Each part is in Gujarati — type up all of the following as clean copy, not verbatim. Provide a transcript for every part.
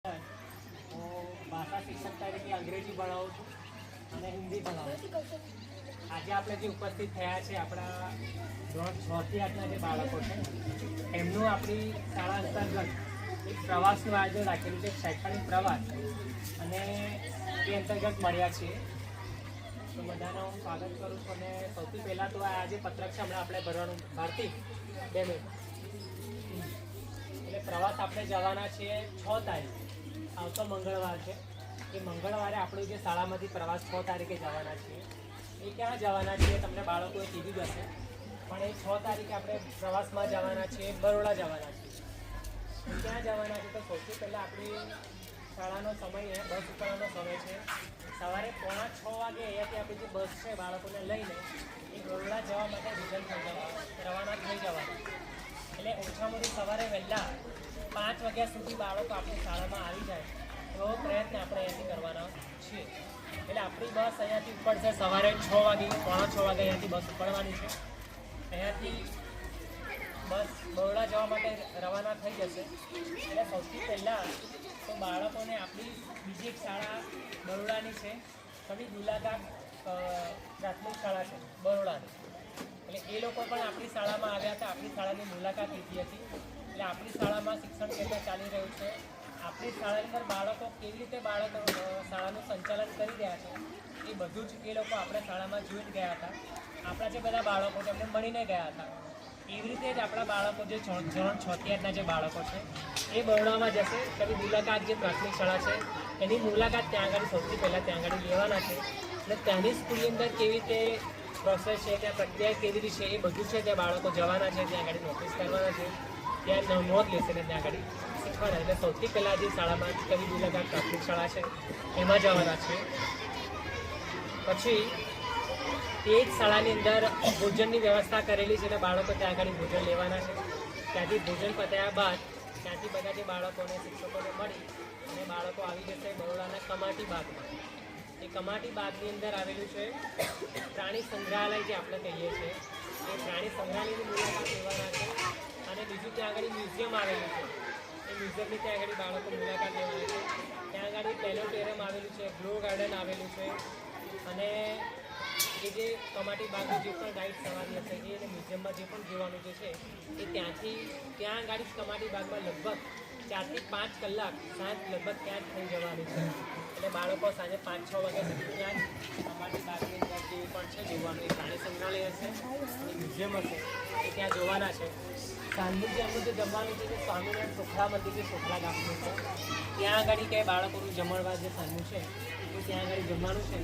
ભાષા શિક્ષક તરીકે અંગ્રેજી ભણાવું છું અને હિન્દી ભણાવું છું. આજે આપણે જે ઉપસ્થિત થયા છે આપણા ધોરણ 6 થી 8ના જે બાળકો છે એમનું આપણી શાળા અંતર્ગત એક પ્રવાસનું આયોજન રાખેલું છે, શૈક્ષણિક પ્રવાસ, અને એ અંતર્ગત મળ્યા છીએ. તો બધાનો હું સ્વાગત કરું છું. અને સૌથી પહેલાં તો આ જે પત્રક છે હમણાં આપણે ભરવાનું ભારતી 2 મિનિટ. એટલે પ્રવાસ આપણે જવાના છીએ 6 તારીખ, આવતો મંગળવાર છે. એ મંગળવારે આપણું જે શાળામાંથી પ્રવાસ 6 તારીખે જવાના છીએ. એ ક્યાં જવાના છીએ તમને બાળકોએ કીધું જ હશે, પણ એ 6 તારીખે આપણે પ્રવાસમાં જવાના છીએ, બરોડા જવાના છીએ. ક્યાં જવાના છે તો સૌથી પહેલાં આપણી શાળાનો સમય બસ ઉપરનો સમય છે સવારે 5:45 વાગે. અહીંયાથી આપણી જે બસ છે બાળકોને લઈને એ બરોડા જવા માટે રિઝલ્ટ રવાના થઈ જવાના. એટલે ઓછામાં ઓછું સવારે વહેલા 5 વાગ્યા સુધી બાળકો આપણી શાળામાં આવી જાય એવો પ્રયત્ન આપણે અહીંયાથી કરવાના છીએ. એટલે આપણી બસ અહીંયાથી ઉપડશે સવારે 6 વાગે, 5:45 વાગે અહીંયાથી બસ ઉપડવાની છે. અહીંયાથી બસ બરોડા જવા માટે રવાના થઈ જશે. એટલે સૌથી પહેલાં તો બાળકોને આપણી બીજી એક શાળા બરોડાની છે, કવિ મુલાકાત પ્રાથમિક શાળા છે બરોડાની. એટલે એ લોકો પણ આપણી શાળામાં આવ્યા હતા, આપણી શાળાની મુલાકાત લીધી હતી. એટલે આપણી શાળામાં શિક્ષણ કેન્દ્ર ચાલી રહ્યું છે. આપણી શાળાની અંદર બાળકો કેવી રીતે શાળાનું સંચાલન કરી રહ્યા છે એ બધું જ એ લોકો આપણે શાળામાં જોઈને ગયા હતા. આપણા જે બધા બાળકો છે એમને મળીને ગયા હતા. એવી રીતે જ આપણા બાળકો જે ધોરણ 6 થી 8ના જે બાળકો છે એ બરોડામાં જશે. કવિ મુલાકાત જે પ્રાથમિક શાળા છે એની મુલાકાત ત્યાં આગળ સૌથી પહેલાં ત્યાં આગળ લેવાના છે. અને ત્યાંની સ્કૂલની અંદર કેવી રીતે પ્રોસેસ છે, ત્યાં પ્રક્રિયા કેવી રીતે છે એ બધું છે. ત્યાં બાળકો જવાના છે, ત્યાં આગળ નોટિસ કરવાના છે, ત્યાં નોંધ લેશે ને ત્યાં આગળ શીખવાના. એટલે સૌથી પહેલાં જે શાળામાં કવિ મુલાકાત પ્રાથમિક શાળા છે એમાં જવાના છે. પછી તે જ શાળાની અંદર ભોજનની વ્યવસ્થા કરેલી છે એટલે બાળકો ત્યાં આગળ ભોજન લેવાના છે. ત્યાંથી ભોજન પત્યા બાદ ત્યાંથી બધા જે બાળકોને શિક્ષકોને મળી અને બાળકો આવી જશે બરોડાના કમાટી બાગમાં. એ કમાટી બાગની અંદર આવેલું છે પ્રાણી સંગ્રહાલય જે આપણે કહીએ છીએ. એ પ્રાણી સંગ્રહાલયની મુલાકાત લેવાના છે. અને બીજું ત્યાં આગળ મ્યુઝિયમ આવેલું છે. એ મ્યુઝિયમની ત્યાં આગળ બાળકો મુલાકાત લેવાના છે. ત્યાં આગળ પ્લેનેટોરિયમ આવેલું છે, ગ્લો ગાર્ડન આવેલું છે. અને એ જે કમાટી બાગની જે પણ રાઈડ સવારી હશે એ મ્યુઝિયમમાં જે પણ જોવાનું જે છે એ ત્યાં આગળ કમાટી બાગમાં લગભગ 4 થી 5 કલાક સાંજ લગભગ ત્યાં જ થઈ જવાની છે. એટલે બાળકો સાંજે 5-6 વાગ્યા સુધી ત્યાં જ કમાટી બાગની અંદર જે પણ છે જોવાનું, એ પ્રાણી સંગ્રહાલય હશે અને મ્યુઝિયમ હશે એ ત્યાં જોવાના છે. સાંજનું જે એમનું જે જમવાનું છે તે સ્વામિનારાયણ સોખલા મંદિર જે સોખલા ગામનું છે ત્યાં આગળ કે બાળકોનું જમણવાર જે સાંજનું છે એ ત્યાં આગળ જમવાનું છે.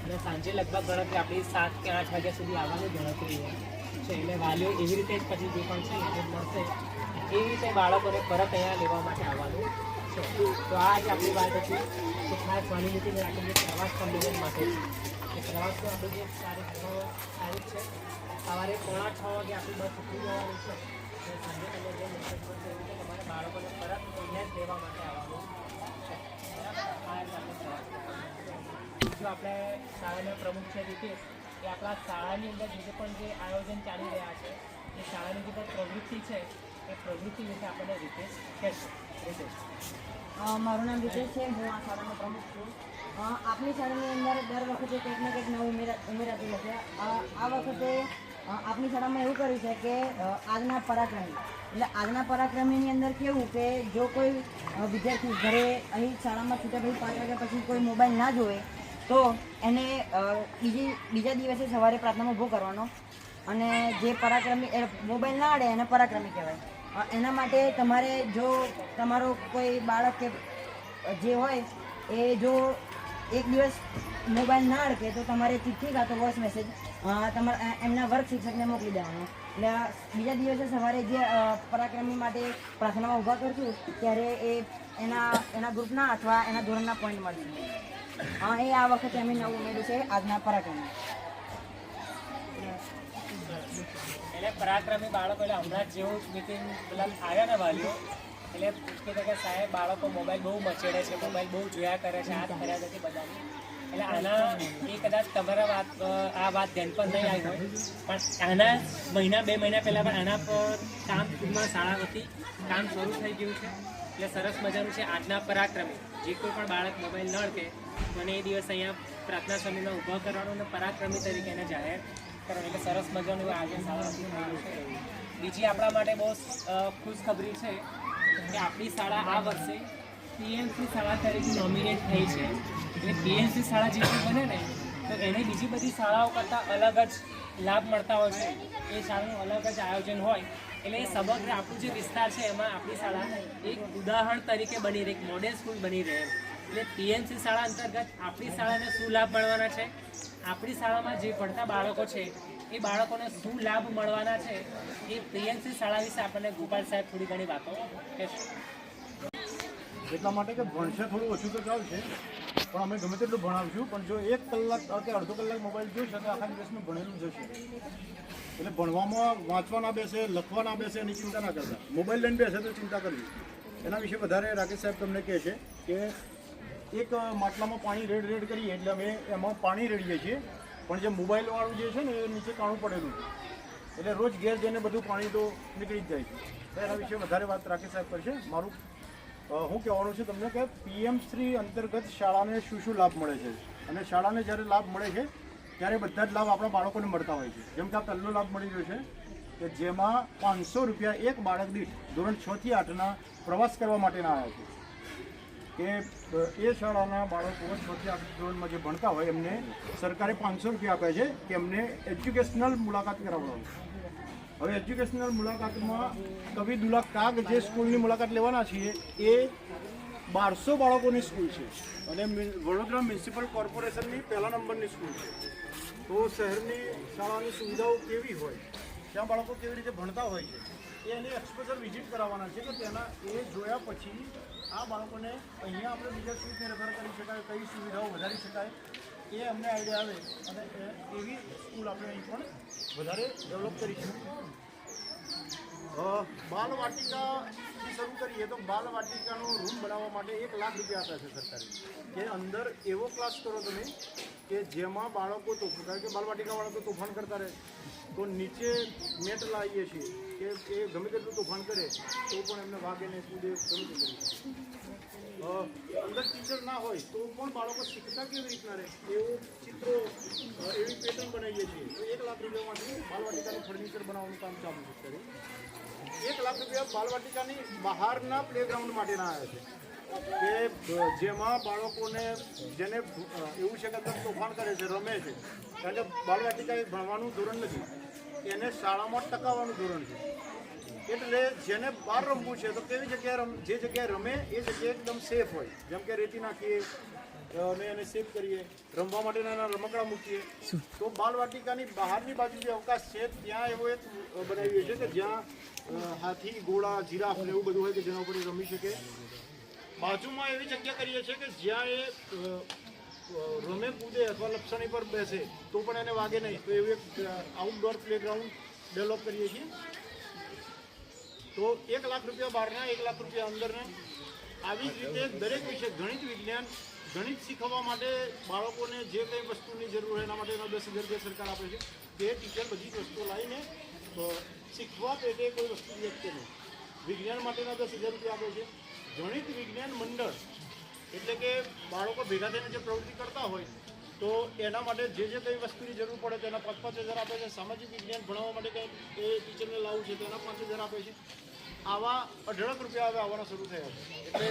અને સાંજે લગભગ ગણતરી આપણી 7 કે 8 વાગ્યા સુધી આવવાની ગણતરી છે. એટલે વાલીઓ એવી રીતે જ પછી જે પણ છે એ મળશે એવી રીતે બાળકોને પરત અહીંયા લેવા માટે આવવાનું છે. તો આ જ આપણી વાત હતી કે ખાસ માન્યતાને રાખીને પ્રવાસ સંમેલન માટે એ પ્રવાસનું આપણું જે તારીખ છે સવારે 5:45 વાગે આપણી બસ ઉતરી જવાની છે. અને સાંજે તમે જે મેસેજ કરશો એવી રીતે તમારે બાળકોને પરત અહીંયા જ લેવા માટે આવવાનું છે. જો આપણે શાળાના પ્રમુખ છે રીતેશ, એ આપણા શાળાની અંદર જે પણ જે આયોજન ચાલી રહ્યા છે એ શાળાની જે પણ પ્રવૃત્તિ છે એ પ્રવૃત્તિ વિશે આપણને રીતેશ કહેશે. રીતેશ, મારું નામ રીતેશ છે, હું આ શાળાનો પ્રમુખ છું. આપણી શાળાની અંદર દર વખતે કંઈક ને કંઈક નવું ઉમેરાતું છે. આ વખતે આપણી શાળામાં એવું કર્યું છે કે આજના પરાક્રમી, એટલે આજના પરાક્રમીની અંદર કેવું કે જો કોઈ વિદ્યાર્થી ઘરે અહીં શાળામાં છૂટ્યા પછી 5 વાગ્યા પછી કોઈ મોબાઈલ ના જોવે તો એને બીજા દિવસે સવારે પ્રાર્થનામાં ઊભો કરવાનો. અને જે પરાક્રમી મોબાઈલ ના અડે એને પરાક્રમી કહેવાય. એના માટે તમારે જો તમારો કોઈ બાળક કે જે હોય એ જો એક દિવસ મોબાઈલ ના અડકે તો તમારે ચિઠ્ઠી કાં તો વોઇસ મેસેજ તમારા એમના વર્ગ શિક્ષકને મોકલી દેવાનો. એટલે બીજા દિવસે સવારે જે પરાક્રમી માટે પ્રાર્થનામાં ઊભા કરશું ત્યારે એ એના ગ્રુપના અથવા એના ધોરણના પોઈન્ટ મળશે. એ આ વખતે અમે નવું ઉમેર્યું છે આજના પરાક્રમી. એટલે પરાક્રમી બાળકો એટલે હમણાં જેવું મિટિંગ પેલા આવ્યા ને વાલીઓ એટલે પૂછતી કે સાહેબ બાળકો મોબાઈલ બહુ મચેડે છે, મોબાઈલ બહુ જોયા કરે છે, હાથ કર્યા નથી બધાની. એટલે આના એ કદાચ તમારા આ વાત ધ્યાન પર નહીં આવી હોય, પણ આના 1-2 મહિના પહેલાં પણ આના પર કામ ટૂંકમાં શાળા વતી કામ શરૂ થઈ ગયું છે. એટલે સરસ મજાનું છે. આજના પરાક્રમી જે કોઈ પણ બાળક મોબાઈલ ન અડકે મને એ દિવસ અહીંયા પ્રાર્થના સમયમાં ઊભા કરવાનો અને પરાક્રમી તરીકે એને જાહેર કરવાનું. એટલે સરસ મજાનું આજે શાળાથી થયું છે. બીજી આપણા માટે બહુ ખુશખબરી છે કે આપણી શાળા આ વર્ષે પીએમસી શાળા તરીકે નોમિનેટ થઈ છે. એટલે પીએમસી શાળા જેટલી બને ને તો એને બીજી બધી શાળાઓ કરતાં અલગ જ લાભ મળતા હોય છે. એ શાળાનું અલગ જ આયોજન હોય એટલે એ સમગ્ર આપણું જે વિસ્તાર છે એમાં આપણી શાળા એક ઉદાહરણ તરીકે બની રહે, એક મોડેલ સ્કૂલ બની રહે. એટલે પીએમસી શાળા અંતર્ગત આપણી શાળાને શું લાભ મળવાના છે, આપણી શાળામાં જે ભણતા બાળકો છે એ બાળકોને શું લાભ મળવાના છે, એ પીએમસી શાળા વિશે આપણને ગોપાલ સાહેબ થોડી ઘણી વાતો કહેશે. એટલા માટે કે ભણશે થોડું ઓછું તો ચાલશે, પણ અમે ગમે તેટલું ભણાવશું, પણ જો 1 કલાક કે અડધો કલાક મોબાઈલ જોઈશે તો આખા દિવસનું ભણેલું જશે. એટલે ભણવામાં વાંચવા ના બેસે, લખવા ના બેસે એની ચિંતા ના કરતા, મોબાઈલ લઈને બેસે તો ચિંતા કરવી. એના વિશે વધારે રાકેશ સાહેબ તમને કહે છે કે એક માટલામાં પાણી રેડ કરીએ એટલે અમે એમાં પાણી રેડીએ છીએ, પણ જે મોબાઈલવાળું જે છે ને એ નીચે કાણું પડેલું છે. એટલે રોજ ઘેર જઈને બધું પાણી તો નીકળી જ જાય છે. તો એના વિશે વધારે વાત રાકેશ સાહેબ કરશે. મારું હું કહેવાનું છે તમને કે પીએમ શ્રી અંતર્ગત શાળાને શું લાભ મળે છે, અને શાળાને જ્યારે લાભ મળે છે ત્યારે બધા જ લાભ આપણા બાળકોને મળતા હોય છે. જેમ કે આ પહેલો લાભ મળી રહ્યો છે કે જેમાં 500 રૂપિયા એક બાળક દીઠ ધોરણ 6 થી 8ના પ્રવાસ કરવા માટેના આવ્યા છે. કે એ શાળાના બાળકો 6 થી 8 ધોરણમાં જે ભણતા હોય એમને સરકારે 500 રૂપિયા આપે છે કે એમને એજ્યુકેશનલ મુલાકાત કરાવવાનું. હવે એજ્યુકેશનલ મુલાકાતમાં કવિદુલ્લા કાગ જે સ્કૂલની મુલાકાત લેવાના છીએ એ 1200 બાળકોની સ્કૂલ છે અને વડોદરા મ્યુનિસિપલ કોર્પોરેશનની પહેલા નંબરની સ્કૂલ છે. તો શહેરની શાળાની સુવિધાઓ કેવી હોય, ત્યાં બાળકો કેવી રીતે ભણતા હોય છે એ એની એક્સપોઝર વિઝિટ કરાવવાના છે કે તેના એ જોયા પછી આ બાળકોને અહીંયા આપણે બીજા શું ફેરફાર કરી શકાય, કઈ સુવિધાઓ વધારી શકાય એ અમને આઈડિયા આવે અને એવી સ્કૂલ આપણે અહીં પણ વધારે ડેવલપ કરી શકીએ. બાલવાટિકાથી શરૂ કરીએ તો બાલવાટિકાનો રૂમ બનાવવા માટે 1 લાખ રૂપિયા આપ્યા છે સરકારે કે અંદર એવો ક્લાસ કરો તમે કે જેમાં બાળકો તોફાન, કારણ કે બાલવાટિકાવાળા તો તોફાન કરતા રહે, તો નીચે મેટ લાવીએ છીએ કે એ ગમે તેટલું તોફાન કરે તો પણ એમને વાગે ને કૂદે ગમે તે કરી શકે. અંદર ટીચર ના હોય તો પણ બાળકો શીખતા કેવી રીતના રહે એવું ચિત્રો, એવી પેટર્ન બનાવીએ છીએ. તો 1 લાખ રૂપિયામાંથી બાલવાટિકાનું ફર્નિચર બનાવવાનું કામ ચાલુ છે. 1 લાખ રૂપિયા બાલવાટિકાની બહારના પ્લેગ્રાઉન્ડ માટેના આવ્યા છે કે જેમાં બાળકોને જેને એવું છે કે અંદર તોફાન કરે છે, રમે છે, કારણ કે બાલવાટિકા એ ભણવાનું ધોરણ નથી, એને શાળામાં ટકાવવાનું ધોરણ છે. એટલે જેને બહાર રમવું છે તો કેવી જગ્યાએ જે જગ્યાએ રમે એ જગ્યાએ એકદમ સેફ હોય, જેમ કે રેતી નાખીએ અને એને સેફ કરીએ, રમવા માટેના એના રમકડા મૂકીએ. તો બાલવાટિકાની બહારની બાજુ જે અવકાશ છે ત્યાં એવો એક બનાવીએ છીએ કે જ્યાં હાથી, ઘોડા, જીરાફ ને એવું બધું હોય કે જેના ઉપર રમી શકે. બાજુમાં એવી જગ્યા કરીએ છીએ કે જ્યાં એ રમે, કૂદે અથવા લપસણી પર બેસે તો પણ એને વાગે નહીં, તો એવું એક આઉટડોર પ્લેગ્રાઉન્ડ ડેવલપ કરીએ છીએ. તો 1 લાખ રૂપિયા બહારના, 1 લાખ રૂપિયા અંદરના. આવી જ રીતે દરેક વિષય, ગણિત, વિજ્ઞાન, ગણિત શીખવવા માટે બાળકોને જે કંઈ વસ્તુની જરૂર હોય એના માટેના 10,000 રૂપિયા સરકાર આપે છે. તે ટીચર બધી જ વસ્તુઓ લાવીને શીખવા પેટે કોઈ વસ્તુ વ્યક્તિ નહીં. વિજ્ઞાન માટેના 10,000 રૂપિયા આપે છે. ગણિત વિજ્ઞાન મંડળ એટલે કે બાળકો ભેગા થઈને જે પ્રવૃત્તિ કરતા હોય તો એના માટે જે કંઈ વસ્તુની જરૂર પડે તેના 5,000 આપે છે. સામાજિક વિજ્ઞાન ભણાવવા માટે કંઈ એ ટીચરને લાવવું છે તેના 5,000 આપે છે. આવા 18 રૂપિયા હવે આવવાના શરૂ થયા છે. એટલે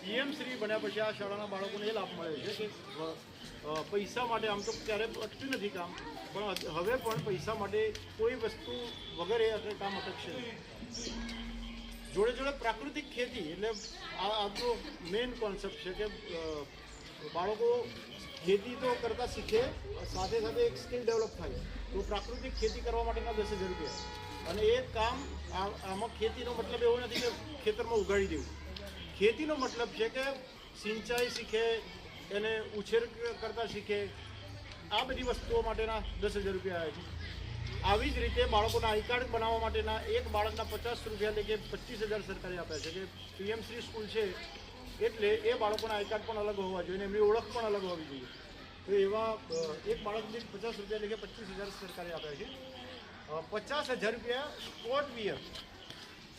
પીએમ શ્રી બન્યા પછી આ શાળાના બાળકોને એ લાભ મળે છે કે પૈસા માટે, આમ તો ક્યારેય અટક્યું નથી કામ, પણ હવે પણ પૈસા માટે કોઈ વસ્તુ વગર એ કામ અટકશે નહીં. જોડે જોડે પ્રાકૃતિક ખેતી, એટલે આ તો મેઇન કોન્સેપ્ટ છે કે બાળકો ખેતી તો કરતાં શીખે, સાથે સાથે એક સ્કિલ ડેવલપ થાય. તો પ્રાકૃતિક ખેતી કરવા માટેના 10,000 રૂપિયા. અને એ કામ આમાં ખેતીનો મતલબ એવો નથી કે ખેતરમાં ઉગાડી દેવું. ખેતીનો મતલબ છે કે સિંચાઈ શીખે, એને ઉછેર કરતા શીખે. આ બધી વસ્તુઓ માટેના 10,000 રૂપિયા આવે છે. આવી જ રીતે બાળકોના આઈ કાર્ડ બનાવવા માટેના એક બાળકના 50 રૂપિયા એટલે કે 25,000 સરકારે આપ્યા છે. કે પીએમ શ્રી સ્કૂલ છે એટલે એ બાળકોના આઈ કાર્ડ પણ અલગ હોવા જોઈએ, એમની ઓળખ પણ અલગ હોવી જોઈએ. તો એવા એક બાળક દીઠ 50 રૂપિયા એટલે કે 25,000 સરકારે આપ્યા છે. 50,000 રૂપિયા સ્પોર્ટ વિયર,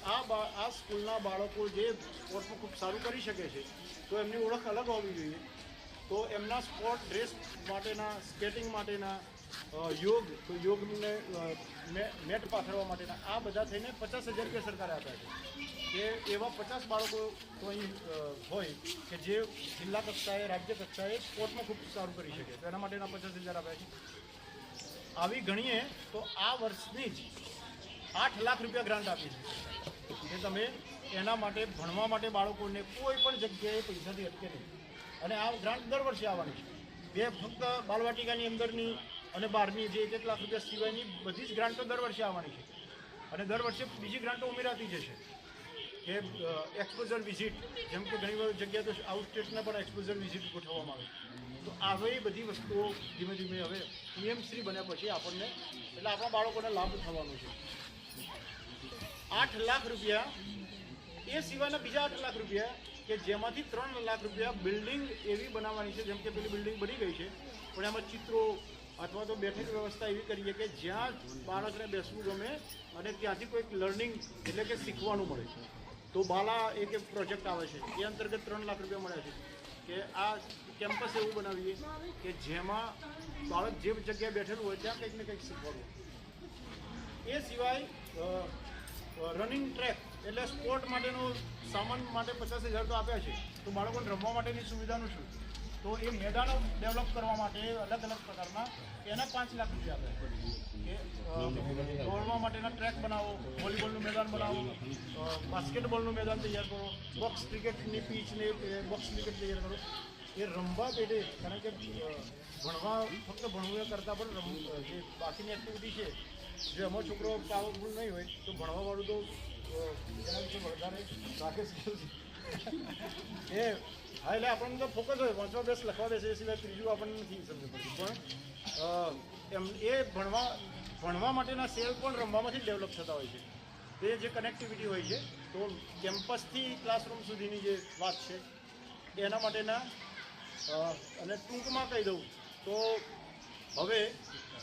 આ સ્કૂલના બાળકો જે સ્પોર્ટમાં ખૂબ સારું કરી શકે છે તો એમની ઓળખ અલગ હોવી જોઈએ. તો એમના સ્પોર્ટ ડ્રેસ માટેના, સ્કેટિંગ માટેના, યોગ તો યોગને મેટ પાથરવા માટેના આ બધા થઈને 50,000 રૂપિયા સરકારે આપ્યા છે. કે એવા 50 બાળકો તો અહીં હોય કે જે જિલ્લા કક્ષાએ, રાજ્ય કક્ષાએ સ્પોર્ટમાં ખૂબ સારું કરી શકે, તો એના માટેના 50,000 આપ્યા છે. આવી ગણીએ તો આ વર્ષની જ 8 લાખ રૂપિયા ગ્રાન્ટ આપી છે કે તમે એના માટે, ભણવા માટે બાળકોને કોઈ પણ જગ્યાએ પૈસાથી અટકે નહીં. અને આ ગ્રાન્ટ દર વર્ષે આવવાની છે. ફક્ત બાલવાટિકાની અંદરની અને બહારની જે 1 લાખ રૂપિયા સિવાયની બધી જ ગ્રાન્ટો દર વર્ષે આવવાની છે. અને દર વર્ષે બીજી ગ્રાન્ટો ઉમેરાતી જશે કે એક્સપોઝર વિઝિટ, જેમ કે ઘણી જગ્યાએ તો આઉટ સ્ટેટના પણ એક્સપોઝર વિઝિટ ગોઠવવામાં આવે. તો આવી બધી વસ્તુઓ ધીમે ધીમે હવે પીએમશ્રી બન્યા પછી આપણને, એટલે આપણા બાળકોને લાભ થવાનો છે. 8 લાખ રૂપિયા એ સિવાયના બીજા 8 લાખ રૂપિયા કે જેમાંથી 3 લાખ રૂપિયા બિલ્ડિંગ એવી બનાવવાની છે, જેમ કે પેલી બિલ્ડિંગ બની ગઈ છે પણ એમાં ચિત્રો અથવા તો બેઠક વ્યવસ્થા એવી કરીએ કે જ્યાં બાળકને બેસવું ગમે અને ત્યાંથી કોઈક લર્નિંગ એટલે કે શીખવાનું મળે. તો બાલા એક પ્રોજેક્ટ આવે છે, એ અંતર્ગત 3 લાખ રૂપિયા મળ્યા છે કે આ કેમ્પસ એવું બનાવીએ કે જેમાં બાળક જે જગ્યાએ બેઠેલું હોય ત્યાં કંઈક ને કંઈક શીખવાનું. એ સિવાય રનિંગ ટ્રેક એટલે સ્પોર્ટ માટેનો સામાન માટે 50,000 તો આપ્યા છે. તો બાળકોને રમવા માટેની સુવિધાનું શું? તો એ મેદાનો ડેવલપ કરવા માટે અલગ અલગ પ્રકારના એના 5 લાખ રૂપિયા આપ્યા કે દોડવા માટેના ટ્રેક બનાવો, વોલીબોલનું મેદાન બનાવો, બાસ્કેટબોલનું મેદાન તૈયાર કરો, બોક્સ ક્રિકેટની પીચને બોક્સ ક્રિકેટ તૈયાર કરો. એ રમવા પેટે, કારણ કે ભણવા ફક્ત ભણવું કરતાં પણ જે બાકીની એક્ટિવિટી છે, જો એમાં છોકરો પાવરફુલ નહીં હોય તો ભણવાવાળું તો એના વિશે વધારે રાખે છે. એ હા, એટલે આપણને તો ફોકસ હોય, વાંચવા બેસ, લખવા બેસે, એ સિવાય ત્રીજું આપણને નથી સમજ પડતી. પણ એમ એ ભણવા માટેના સેલ પણ રમવામાંથી ડેવલપ થતા હોય છે. તે જે કનેક્ટિવિટી હોય છે, તો કેમ્પસથી ક્લાસરૂમ સુધીની જે વાત છે એના માટેના. અને ટૂંકમાં કહી દઉં તો હવે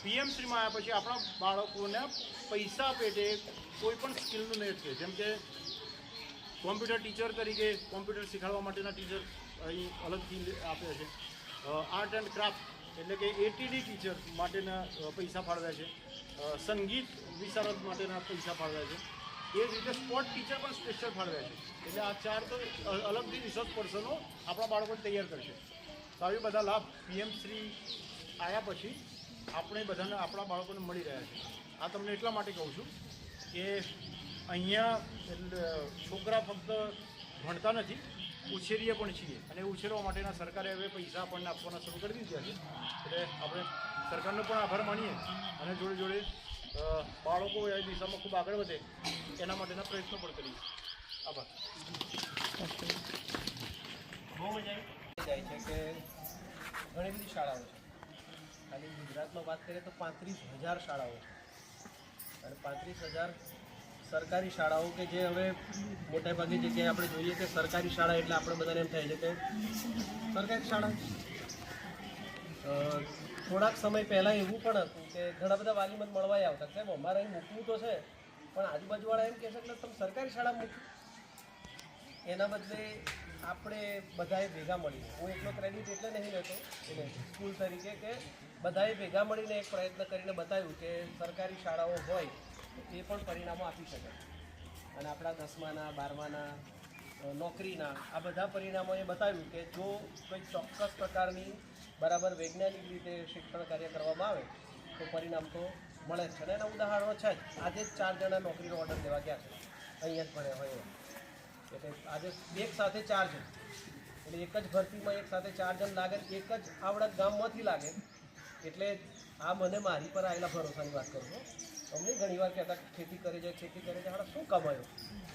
પીએમશ્રીમાં આવ્યા પછી આપણા બાળકોને પૈસા પેટે કોઈ પણ સ્કિલનું નહીં છે. જેમ કે કોમ્પ્યુટર ટીચર તરીકે કોમ્પ્યુટર શીખવાડવા માટેના ટીચર અહીં અલગથી આપ્યા છે. આર્ટ એન્ડ ક્રાફ્ટ એટલે કે એટીડી ટીચર માટેના પૈસા ફાળવ્યા છે. સંગીત વિશારદ માટેના પૈસા ફાળવ્યા છે. એ જ રીતે સ્પોર્ટ ટીચર પણ સ્પેશિયલ ફાળવ્યા છે. એટલે આ 4 તો અલગથી રિસોર્સ પર્સનો આપણા બાળકોને તૈયાર કરશે. તો આવી બધા લાભ પીએમશ્રી આવ્યા પછી આપણે બધાને, આપણા બાળકોને મળી રહ્યા છે. આ તમને એટલા માટે કહું છું કે અહીંયા છોકરા ફક્ત ભણતા નથી, ઉછેરીએ પણ છીએ. અને ઉછેરવા માટેના સરકારે હવે પૈસા આપણને આપવાના શરૂ કરી દીધા છે. એટલે આપણે સરકારનો પણ આભાર માનીએ અને જોડે જોડે બાળકો એ દિશામાં ખૂબ આગળ વધે એના માટેના પ્રયત્નો પણ કરીએ. આભાર. બહુ મજા આવી જાય છે કે ઘણી બધી શાળાઓ છે. ખાલી ગુજરાતમાં વાત કરીએ તો 35,000 શાળાઓ છે. અને 35,000 સરકારી શાળાઓ કે જે હવે મોટાભાગે જગ્યાએ આપણે જોઈએ કે સરકારી શાળા એટલે આપણે બધાને એમ થાય છે કે સરકારી શાળા. થોડાક સમય પહેલાં એવું પણ હતું કે ઘણા બધા વાલીમત મળવા આવતા, સાહેબ અમારે અહીં મૂકવું તો છે પણ આજુબાજુવાળા એમ કહે છે કે તમે સરકારી શાળા મૂકવું. એના બદલે આપણે બધાએ ભેગા મળીને, હું એકલો ક્રેડિટ એટલે નહીં લેતો એટલે સ્કૂલ તરીકે, કે બધાએ ભેગા મળીને એક પ્રયત્ન કરીને બતાવ્યું કે સરકારી શાળાઓ હોય તો એ પણ પરિણામો આપી શકે. અને આપણા 10માના 12માના નોકરીના આ બધા પરિણામોએ બતાવ્યું કે જો કોઈ ચોક્કસ પ્રકારની બરાબર વૈજ્ઞાનિક રીતે શિક્ષણ કાર્ય કરવામાં આવે તો પરિણામ તો મળે જ છે. અને એના ઉદાહરણો છે જ. આજે જ 4 જણા નોકરીનો ઓર્ડર લેવા ગયા છે, અહીંયા જ ભણ્યા હોય એવા. એટલે આજે એક સાથે 4 જણ, એટલે એક જ ભરતીમાં એક સાથે 4 જણ લાગે, એક જ આવડા ગામમાંથી લાગે. એટલે આ મને મારી પર આવેલા ભરોસાની વાત કરું છું. અમને ઘણીવાર કહેતા ખેતી કરે છે હાડા શું કમાયો?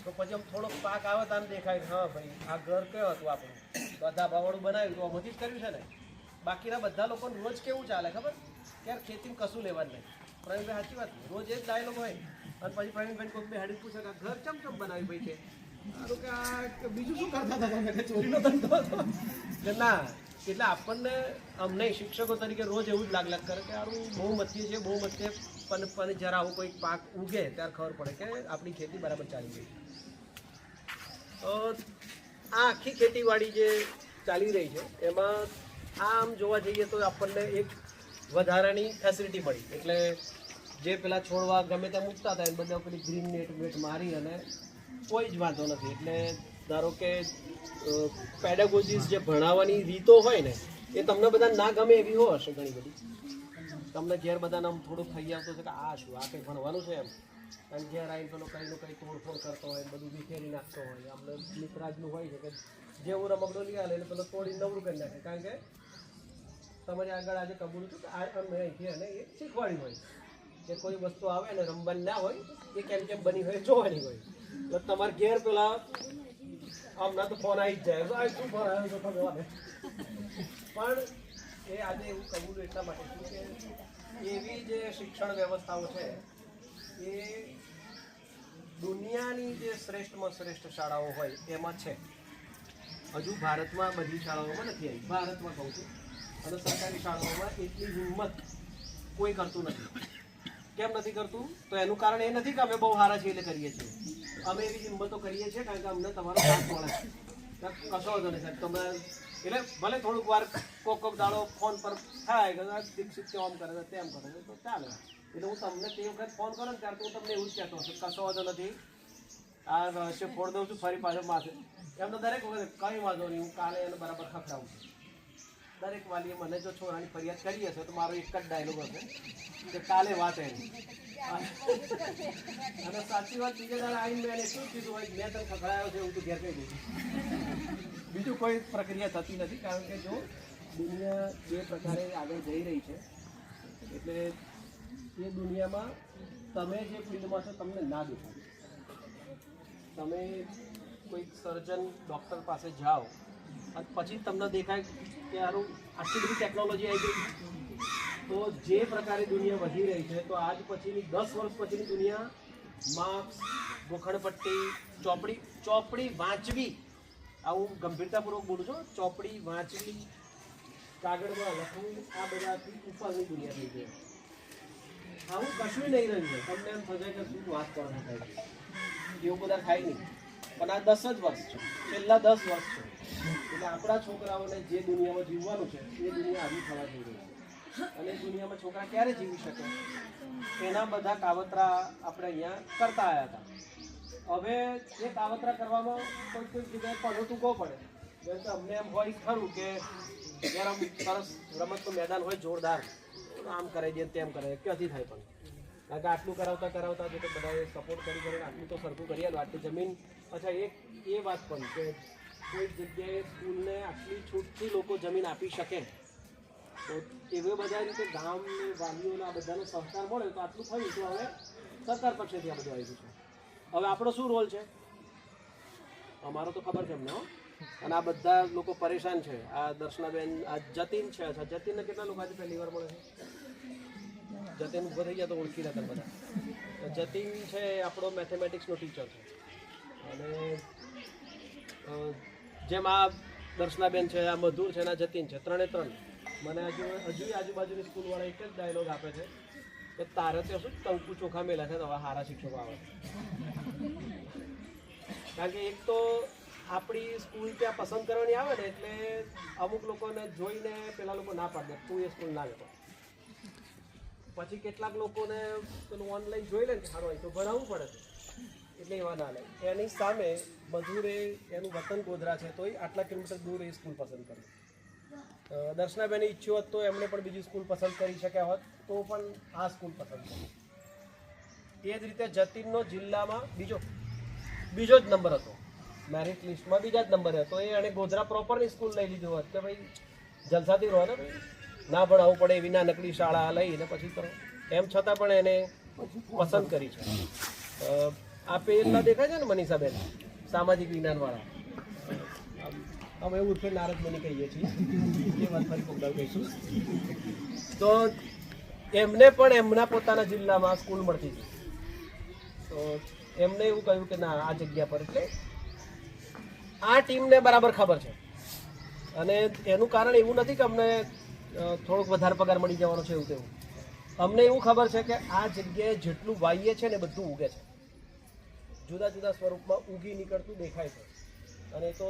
તો પછી આમ થોડોક પાક આવે તાને દેખાય હા ભાઈ આ ઘર કયો હતું આપણું, તો આ ધાબાવાળું બનાવ્યું તો આમાંથી જ કર્યું છે ને. બાકીના બધા લોકોને રોજ કેવું ચાલે ખબર? કે યાર ખેતીમાં કશું લેવાનું નહીં. પ્રવીણભાઈ સાચી વાત, રોજ એ જ ડાયલોગ હોય. અને પછી પ્રવીણભાઈ કોઈક બે હાડી પૂછે કે આ ઘર ચમ બનાવ્યું ભાઈ છે? સારું કે આ બીજું શું કરતા હતા તમે? ચોરીનો ધંધો હતો કે ના. એટલે આપણને અમને શિક્ષકો તરીકે રોજ એવું જ લાગ કરે કે આરું બહુ મથીએ છીએ પણ જ્યારે આવું કોઈ પાક ઉગે ત્યારે ખબર પડે કે આપણી ખેતી બરાબર ચાલી ગઈ. આ આખી ખેતીવાડી જે ચાલી રહી છે એમાં આમ જોવા જઈએ તો આપણને એક વધારાની ફેસિલિટી મળી. એટલે જે પેલા છોડવા ગમે ત્યાં મૂકતા હતા એ બધા પેલી ગ્રીન નેટ મારી અને કોઈ જ વાંધો નથી. એટલે ધારો કે પેડાગોજીસ જે ભણાવવાની રીતો હોય ને એ તમને બધા ના ગમે એવી હોય હશે ઘણી બધી. તમને ઘેર બધાને આમ થોડું થઈ આવતું છે કે આ શું આ કંઈ ભણવાનું છે એમ, અને ઘેર આવીને પેલો કંઈનું કંઈ તોડફોડ કરતો હોય બધું વિખેરી નાખતો હોય. અમને મિત્રાજનું હોય છે કે જેવું રમકડો લઈ આવે એટલે પેલો તોડી નવરું કરી નાખે. કારણ કે તમારે આગળ આજે કબૂલ હતું કે આ અમે અહીંથી અને એ શીખવાડી હોય કે કોઈ વસ્તુ આવે ને રમવાની ના હોય એ કેમ કેમ બની હોય જોવાની હોય. એટલે તમારે ઘેર પેલા હમણાં તો ફોન આવી જ જાય શું ફોન આવ્યો તો ભગવાને. પણ એ આજે એવું કબૂલ એટલા માટે છું કે એવી જે શિક્ષણ વ્યવસ્થાઓ છે એ દુનિયાની જે શ્રેષ્ઠમાં શ્રેષ્ઠ શાળાઓ હોય એમાં છે. હજુ ભારતમાં બધી શાળાઓમાં નથી આવી, ભારતમાં કહું છું. અને સરકારી શાળાઓમાં એટલી હિંમત કોઈ કરતું નથી. કેમ નથી કરતું? તો એનું કારણ એ નથી કે અમે બહુ સારા છીએ એટલે કરીએ છીએ. અમે એવી હિંમતો કરીએ છીએ કારણ કે અમને તમારો સાથ મળે છે. કશો વાંધો નહીં સાહેબ, તમે એટલે ભલે થોડુંક વાર કોક દાડો ફોન પર થાય કે દીક્ષિત આમ કરે છે તેમ કરે છે તો ચાલે. એટલે હું તમને તે વખત ફોન કરું ને ત્યારે તો હું તમને એવું જ કહેતો હશે કશો વાંધો નથી, આ રહસ્ય ફોડ દઉં છું ફરી પાછળ માથે. એમ તો દરેક વખત કંઈ વાંધો નહીં, હું કાલે એને બરાબર ખખડાવું છું. દરેક વાલીએ મને જો છોરાની ફરિયાદ કરી હશે તો મારો એક જ ડાયલોગ હશે કે કાલે વાત એની. અને સાચી વાત બીજા દાડે આવીને મેં એને શું કીધું હોય મેં તને ખખડાયો છે એવું તો ઘેર કહી દઉં. બીજું કોઈ પ્રક્રિયા થતી નથી. કારણ કે જો દુનિયા જે પ્રકારે આગળ જઈ રહી છે એટલે એ દુનિયામાં તમે જે ફિલ્ડમાં છો તમને ના દેખાય. તમે કોઈ સર્જન ડૉક્ટર પાસે જાઓ અને પછી તમને દેખાય કે આનું આટલી બધી ટેકનોલોજી આવી ગઈ. તો જે પ્રકારે દુનિયા વધી રહી છે તો આજ પછીની 10 વર્ષ પછીની દુનિયા માર્ક્સ, ગોખણપટ્ટી, ચોપડી વાંચવી, આવું ગંભીરતાપૂર્વક બોલું છું, ચોપડી વાંચવી, કાગળમાં લખવું, આ બધાથી ઉપરની દુનિયા થઈ ગઈ. આવું કશું નહીં રહ્યું છે. તમને એમ થશે કે શું વાત કરવાનું થાય છે, એવું બધા થાય નહીં. પણ આ 10 જ વર્ષ છે, છેલ્લા 10 વર્ષ છે. એટલે આપણા છોકરાઓને જે દુનિયામાં જીવવાનું છે એ દુનિયા આવી થવા જઈ રહી છે. અને દુનિયામાં છોકરા ક્યારે જીવી શકે એના બધા કાવતરા આપણે અહીંયા કરતા આવ્યા હતા. હવે એ કાવતરા કરવામાં કોઈ જગ્યાએ પડો ટૂંકો પડે. જેમ કે અમને એમ હોય ખરું કે જ્યારે આમ સરસ રમતનું મેદાન હોય જોરદાર, આમ કરાવી દે તેમ કરાવી ક્યાંથી થાય. પણ કારણ કે આટલું કરાવતા જે બધાએ સપોર્ટ કરી આટલું તો સરખું કરી આવેલું આટલી જમીન. અચ્છા એક એ વાત પણ કે કોઈ જગ્યાએ સ્કૂલને આટલી છૂટથી લોકો જમીન આપી શકે તો એવી બધા રીતે ગામને વાલીઓના બધાનો સહકાર મળે તો આટલું થયું. તો હવે સરકાર પક્ષેથી આ બધું આવ્યું છે. હવે આપણો શું રોલ છે અમારો તો ખબર છે અમને. અને આ બધા લોકો પરેશાન છે. આ દર્શનાબેન, આ જતીન છે. અચ્છા જતીનને કેટલા લોકો આજે પહેલી વાર મળે છે? જતીન ઉભો થઈ ગયા તો ઓળખી રહ્યા બધા. જતીન છે આપણો મેથેમેટિક્સનો ટીચર છે. અને જેમ આ દર્શનાબેન છે, આ મધુર છે, આ જતીન છે, 3 મને હજુ આજુબાજુની સ્કૂલવાળા એક જ ડાયલોગ આપે છે કે તારે ત્યાં શું ટંકુ ચોખા મેલા છે તો હવે સારા શિક્ષકો આવે. કારણ કે એક તો આપણી સ્કૂલ ત્યાં પસંદ કરવાની આવે ને એટલે અમુક લોકોને જોઈને પેલા લોકો ના પાડે તું એ સ્કૂલ ના જતો. પછી કેટલાક લોકોને પેલું ઓનલાઈન જોઈ લે ને કે સારું હોય તો ભણાવવું પડે છે એટલે એવા ના લે. એની સામે મજૂરે એનું વતન ગોધરા છે તોય આટલા કિલોમીટર દૂર એ સ્કૂલ પસંદ કરી. દર્શનાબેને ઈચ્છ્યું હોત તો એમણે પણ બીજી સ્કૂલ પસંદ કરી શક્યા હોત તો પણ આ સ્કૂલ પસંદ કરી. એ જ રીતે જતીનનો જિલ્લામાં બીજો જ નંબર હતો, મેરિટ લિસ્ટમાં બીજા જ નંબરે હતો. એ અને ગોધરા પ્રોપરની સ્કૂલ લઈ લીધું હોત કે ભાઈ જલસાથી રહો ને ભાઈ, ના ભણાવવું પડે એવી નાનકડી શાળા લઈને પછી કરો. એમ છતાં પણ એને પસંદ કરી છે. આ પેલા દેખાય છે ને મનીષાબેન, સામાજિક વિજ્ઞાનવાળા, અમે ઉર્ફે નારદ મુનિ કહીએ છીએ, એ વાત ફરી પકડાવ કહીશું. તો એમને પણ એમના પોતાના જિલ્લામાં સ્કૂલ મળતી હતી. તો એમને એવું કહ્યું કે ના આ જગ્યા પર, એટલે આ ટીમને બરાબર ખબર છે. અને એનું કારણ એવું નથી કે અમને થોડોક વધારે પગાર મળી જવાનો છે એવું તેવું. અમને એવું ખબર છે કે આ જગ્યાએ જેટલું વાઈએ છે ને બધું ઉગે છે, જુદા જુદા સ્વરૂપમાં ઉગી નીકળતું દેખાય છે. અને તો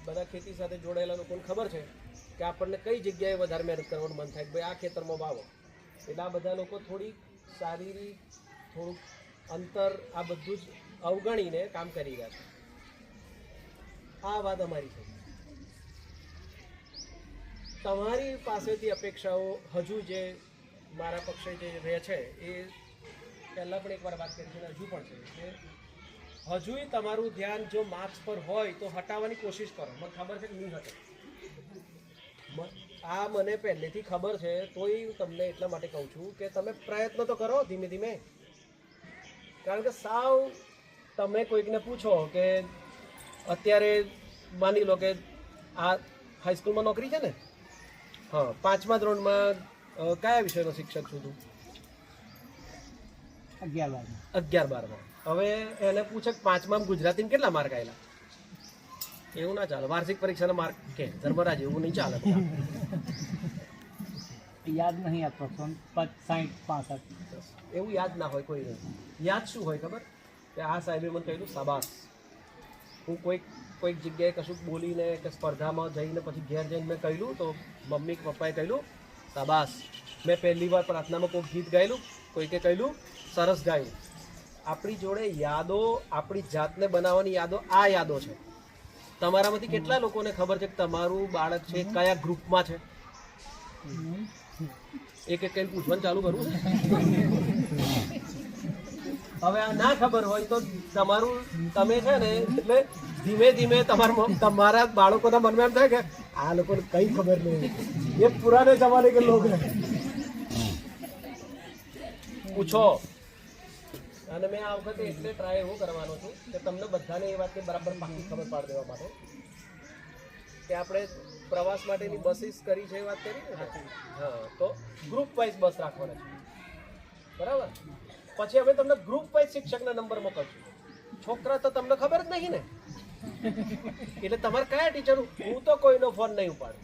બધા ખેતી સાથે જોડાયેલા લોકોને ખબર છે કે આપણને કઈ જગ્યાએ વધારે મહેનત કરવાનું મન થાય કે ભાઈ આ ખેતરમાં વાવો, એટલે આ બધા લોકો થોડીક શારીરિક થોડુંક અંતર આ બધું જ અવગણીને કામ કરી રહ્યા છે. આ વાત અમારી છે. તમારી પાસેથી અપેક્ષાઓ હજુ જે મારા પક્ષે જે રહે છે એ પહેલાં પણ એકવાર વાત કરી છે અને હજુ પણ છે કે હજુય તમારું ધ્યાન જો માર્ક્સ પર હોય તો હટાવવાની કોશિશ કરો. મને ખબર છે કે નહીં હટે, આ મને પહેલેથી ખબર છે, તોય હું તમને એટલા માટે કહું છું કે તમે પ્રયત્ન તો કરો ધીમે ધીમે. કારણ કે સાવ તમે કોઈકને પૂછો કે અત્યારે માની લો કે આ હાઈસ્કૂલમાં નોકરી છે ને, હા, 5મા ધોરણમાં કયા વિષયનો શિક્ષક છું તું? 11-12માં. હવે એને પૂછે કે 5માં ગુજરાતીમાં કેટલા માર્ક આવેલા? એવું ના ચાલે. વાર્ષિક પરીક્ષાના માર્ક કે ધર્મરાજ એવું નહીં ચાલે. યાદ નહીં આપતો 60-65 એવું યાદ ના હોય કોઈ. યાદ શું હોય ખબર? કે આ સાહેબે મને કહ્યું શાબાશ. હું કોઈક જગ્યાએ કશું બોલીને કે સ્પર્ધામાં જઈને પછી ઘેર જઈને મેં કહ્યું તો મમ્મી કે પપ્પાએ કહ્યું શાબાશ. મેં પહેલી વાર પ્રાર્થનામાં કોઈ ગીત ગાયેલું, કોઈકે કહ્યું સરસ ગાયું. આપણી જોડે યાદો, આપણી જાતને બનાવવાની યાદો આ યાદો છે. તમારામાંથી કેટલા લોકોને ખબર છે કે તમારું બાળક છે કયા ગ્રુપમાં છે? એક કંઈ પૂછવાનું ચાલુ કરવું. હવે આ ના ખબર હોય તો તમારું તમે છે ને એટલે ધીમે ધીમે તમારા બાળકોના મનમાં એમ થાય કે આ લોકોને કઈ ખબર નહીં, એ પુરાને જમાને કે લોક પૂછો. અને મેં આ વખતે એટલે ટ્રાય એવો કરવાનો છું કે તમને બધાને એ વાતની બરાબર પાકી ખબર પાડી દેવા માટે કે આપણે પ્રવાસ માટેની બસીસ કરી છે એ વાત કરી ને. હા, તો ગ્રુપ વાઇઝ બસ રાખવાના છે, બરાબર? પછી હવે તમને ગ્રુપ વાઇઝ શિક્ષકના નંબર મોકલશું. છોકરા તો તમને ખબર જ નહીં ને, એટલે તમારે કયા ટીચર? હું તો કોઈનો ફોન નહીં ઉપાડું,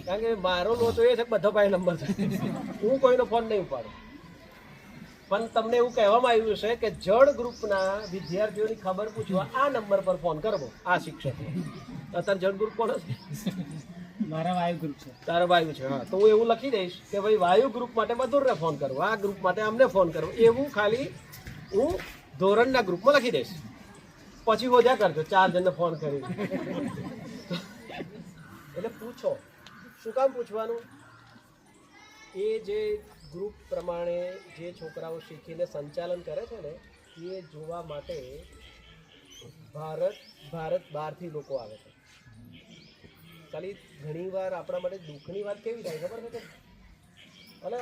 કારણ કે મારો લોચો એ છે કે બધો પાસે નંબર છે. હું કોઈનો ફોન નહીં ઉપાડું. પણ તમને એવું કહેવામાં આવ્યું છે કે જળ ગ્રુપના વિદ્યાર્થીઓની ખબર પૂછવા આ નંબર પર ફોન કરવો. આ શિક્ષક અત્યારે જળ ગ્રુપ કોણ છે? મારા વાયુ ગ્રુપ છે. તારા વાયુ છે. હા, તો હું એવું લખી દઈશ કે ભાઈ વાયુ ગ્રુપ માટે મધુરને ફોન કરવો, આ ગ્રુપ માટે અમને ફોન કરવો. એવું ખાલી હું ધોરણના ગ્રુપમાં લખી દઈશ. પછી હોજા કરજો 4 જણને ફોન કરી. એટલે પૂછો. શું કામ પૂછવાનું? એ જે ગ્રુપ પ્રમાણે જે છોકરાઓ શીખીને સંચાલન કરે છે ને એ જોવા માટે ભારત બહારથી લોકો આવે છે. ખાલી ઘણીવાર આપણા માટે દુઃખની વાત કેવી થાય ખબર છે કે અને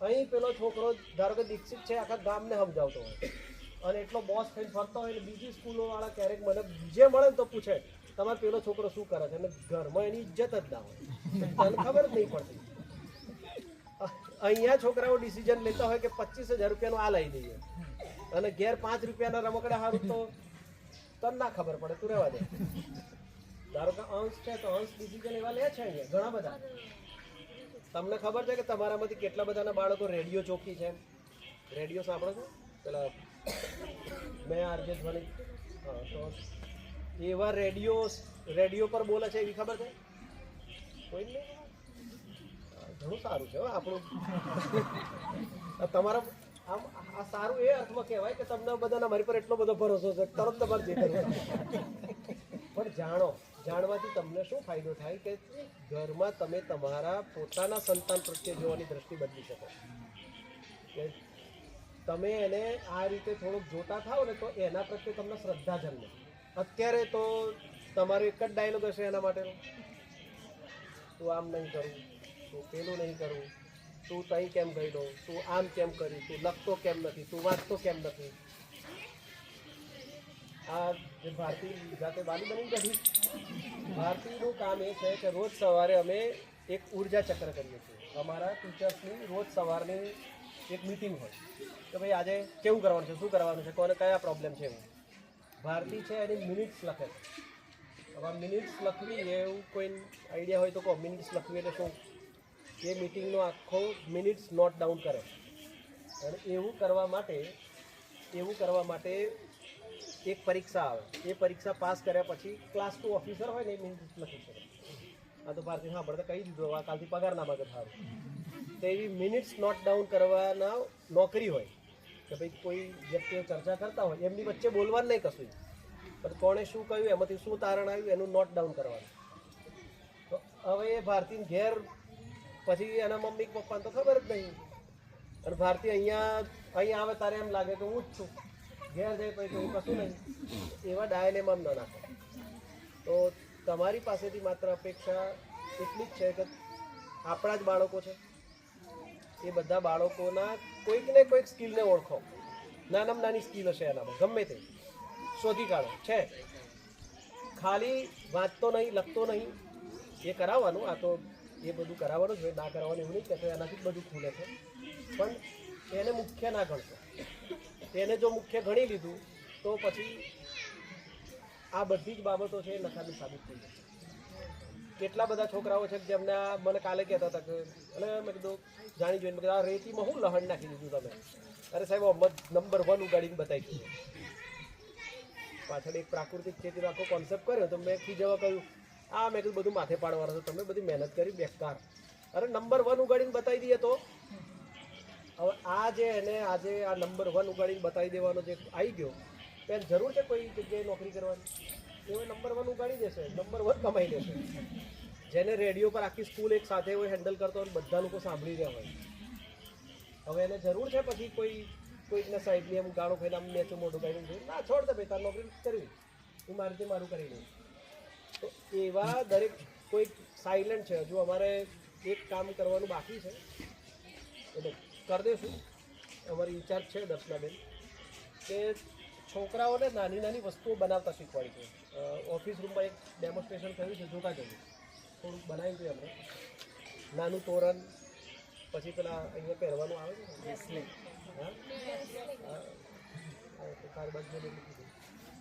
અહીં પેલો છોકરો ધારો કે દીક્ષિત છે, આખા ગામને સમજાવતો હોય અને એટલો બોસ થઈને ફરતો હોય, એટલે બીજી સ્કૂલોવાળા ક્યારેક મને જે મળે ને તો પૂછે તમારો પેલો છોકરો શું કરે છે, અને ઘરમાં એની ઇજ્જત જ ના હોય, તને ખબર જ નહીં પડતી. અહીંયા છોકરાઓ ડિસિઝન લેતા હોય કે 25,000 રૂપિયાનું આ લઈ દઈએ અને ઘેર 5 રૂપિયાના રમકડા સારું તો તને ના ખબર પડે, તું રહેવા દે. ધારો કે અંશ છે તો અંશ ડિસિઝન એવા લે છે અહીંયા ઘણા બધા. તમને ખબર છે કે તમારામાંથી કેટલા બધાના બાળકો રેડિયો ચોકી છે? રેડિયો સાંભળો છો? પેલા મેં આરજે ધ્વનિ, હા, તો એવા રેડિયો પર બોલે છે એવી ખબર છે કોઈ નહીં? ઘણું સારું છે આપણું. તમારા આમ આ સારું એ અર્થમાં કહેવાય કે તમને બધાના મારી પર એટલો બધો ભરોસો છે, તરત તમારે જે કરવું. પણ જાણવાથી તમને શું ફાયદો થાય કે ઘરમાં તમે તમારા પોતાના સંતાન પ્રત્યે જોવાની દ્રષ્ટિ બદલી શકો. કે તમે એને આ રીતે થોડુંક જોતા થાવ ને તો એના પ્રત્યે તમને શ્રદ્ધા જન્મે. અત્યારે તો તમારો એક જ ડાયલોગ હશે એના માટેનો, તું આમ નહીં કરવું, તું પેલું નહીં કરવું, તું તઈ કેમ ગયેલો, તું આમ કેમ કર્યું, તું લખતો કેમ નથી, તું વાંચતો કેમ નથી. આ જે ભારતી જાતે વાલી બની ગઈ, ભારતીનું કામ એ છે કે રોજ સવારે અમે એક ઉર્જા ચક્ર કરીએ છીએ. અમારા ટીચર્સની રોજ સવારની એક મિટિંગ હોય કે ભાઈ આજે કેવું કરવાનું છે, શું કરવાનું છે, કોને કયા પ્રોબ્લેમ છે. એવું ભારતી છે એની મિનિટ્સ લખે છે. હવે મિનિટ્સ લખવી એવું કોઈ આઈડિયા હોય તો કહો. મિનિટ્સ લખવી એટલે શું? એ મિટિંગનો આખો મિનિટ્સ નોટ ડાઉન કરે. અને એવું કરવા માટે એક પરીક્ષા આવે, એ પરીક્ષા પાસ કર્યા પછી ક્લાસ 2 ઓફિસર હોય ને એ મિનિટ્સ લખી શકે. આ તો ભારતી હા ભરતા કહી દીધું, હવે કાલથી પગાર ના માગે સારું. તો એવી મિનિટ્સ નોટ ડાઉન કરવાના નોકરી હોય કે ભાઈ કોઈ વ્યક્તિઓ ચર્ચા કરતા હોય એમની વચ્ચે બોલવાનું નહીં કશું, પણ કોણે શું કહ્યું એમાંથી શું તારણ આવ્યું એનું નોટ ડાઉન કરવાનું. તો હવે એ ભારતીને ઘેર પછી એના મમ્મી પપ્પાને તો ખબર જ નહીં, અને ભારતી અહીંયા આવે તારે એમ લાગે કે હું જ છું, ઘેર જાય પછી હું કશું નહીં. એવા ડાયલેમામ ન નાખો. તો તમારી પાસેથી માત્ર અપેક્ષા એટલી જ છે કે આપણા જ બાળકો છે, એ બધા બાળકોના કોઈક ને કોઈક સ્કિલને ઓળખો. નાનામાં નાની સ્કિલ હશે એનામાં, ગમે તે શોધી કાઢો. છે ખાલી વાંચતો નહીં, લખતો નહીં, એ કરાવવાનું. આ તો એ બધું કરાવવાનું જ હોય, ના કરાવવાનું એવું નહીં કહેતો, એનાથી જ બધું ખુલે છે. પણ એને મુખ્ય ના ગણશો. એને જો મુખ્ય ગણી લીધું તો પછી આ બધી જ બાબતો છે એ નકામી સાબિત થઈ જશે. કેટલા બધા છોકરાઓ છે જેમને મને કાલે કહેતા હતા કે અને મેં કીધું જાણી જોઈને મેં કીધું આ રેતીમાં શું લહણ નાખી દીધું તમે? અરે સાહેબ નંબર 1 ઉગાડીને બતાવી દીધું. પાછળ એક પ્રાકૃતિક ખેતીનો આખો કોન્સેપ્ટ કર્યો તો મેં ખીજવા કહ્યું આ મેં કીધું બધું માથે પાડવાનું છે, તમે બધી મહેનત કરી બેકાર. અરે નંબર 1 ઉગાડીને બતાવી દઈએ તો હવે આ જે એને આજે આ નંબર 1 ઉગાડીને બતાવી દેવાનો જે આવી ગયો તો એને જરૂર છે કોઈ જગ્યાએ નોકરી કરવાની? એવો નંબર 1 ઉગાડી દેશે, નંબર 1 કમાઈ લેશે. જેને રેડિયો પર આખી સ્કૂલ એક સાથે હોય હેન્ડલ કરતો હોય, બધા લોકો સાંભળી રહ્યા હોય, હવે એને જરૂર છે પછી કોઈકના સાઈડની એમ ગાળો ખાઈને આમ નેચું મોઢું કાઢીને જોયું ના છોડ દે ભાઈ, તાર નોકરી કરવી, હું મારી રીતે મારું કરી લઉં. તો એવા દરેક કોઈ સાયલન્ટ છે. હજુ અમારે એક કામ કરવાનું બાકી છે, એટલે કરી દઈશું. અમારી ઇન્ચાર્જ છે દર્શનાબેન, કે છોકરાઓને નાની નાની વસ્તુઓ બનાવતા શીખવાડી છે. ઓફિસ રૂમમાં એક ડેમોન્સ્ટ્રેશન કર્યું છે, જોતા જવું. થોડુંક બનાવ્યું છે અમે, નાનું તોરણ, પછી પેલા અહીંયા પહેરવાનું આવે છે ને,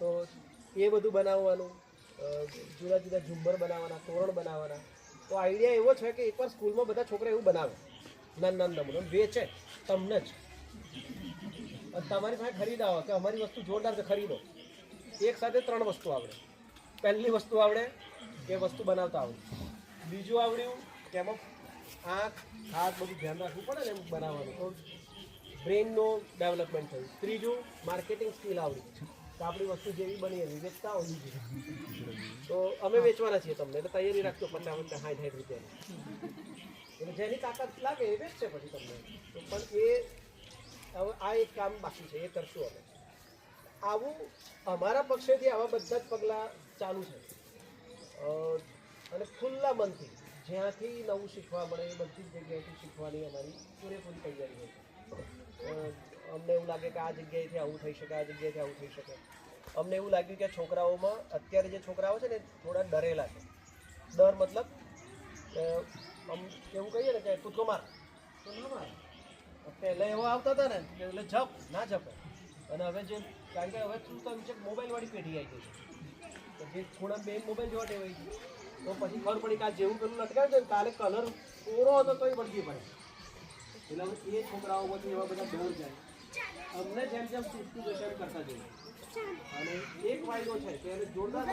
તો એ બધું બનાવવાનું, જુદા જુદા ઝુંબર બનાવવાના, તોરણ બનાવવાના. તો આઈડિયા એવો છે કે એકવાર સ્કૂલમાં બધા છોકરા એવું બનાવે નાના નમૂનો વેચે તમને જ, અને તમારી પાસે ખરીદાવો કે અમારી વસ્તુ જોરદાર છે ખરીદો. એક સાથે 3 વસ્તુ આવડે. પહેલી વસ્તુ આવડે કે વસ્તુ બનાવતા આવડે, બીજું આવડ્યું કે એમાં આંખ હાથ બધું ધ્યાન રાખવું પડે ને એમ બનાવવાનું, તો બ્રેઇનનો ડેવલપમેન્ટ થયું. ત્રીજું માર્કેટિંગ સ્કિલ આવડી, તો આપણી વસ્તુ જેવી બની એવી વેચતા હોવી જોઈએ. તો અમે વેચવાના છીએ તમને, એટલે તૈયારી રાખજો 50-60 રૂપિયાની, એટલે જેની તાકાત લાગે એ વેચશે પછી તમને. તો પણ એ હવે આ એક કામ બાકી છે, એ કરશું અમે. આવું અમારા પક્ષેથી આવા બધા જ પગલાં ચાલુ છે, અને ખુલ્લા મનથી જ્યાંથી નવું શીખવા મળે એ બધી જ જગ્યાએથી શીખવાની અમારી પૂરેપૂરી તૈયારી હોય. અમને એવું લાગે કે આ જગ્યાએથી આવું થઈ શકે, આ જગ્યાએથી આવું થઈ શકે. અમને એવું લાગ્યું કે છોકરાઓમાં અત્યારે જે છોકરાઓ છે ને થોડા ડરેલા છે. ડર મતલબ એવું કહીએ ને કે કૂદકો માર તો ના માર. પહેલાં એવો આવતા હતા ને એટલે જપ ના જપે. અને હવે જે કારણ કે હવે શું થયું છે, મોબાઈલવાળી પેઢી આવી ગઈ છે, તો જે થોડા બે મોબાઈલ જોવા ટેવાઈ ગઈ, તો પછી ખબર પડી કે આ જેવું પેલું લટકાવ્યું ને કાલે કલર કોરો હતો તોય વળગી પડે. એટલે એ છોકરાઓમાંથી એવા બધા ડર જાય. અમને જેમ જેમ સૂચતું જશે એમ કરતા જઈએ. અને એક ફાયદો છે કે એને જોરદાર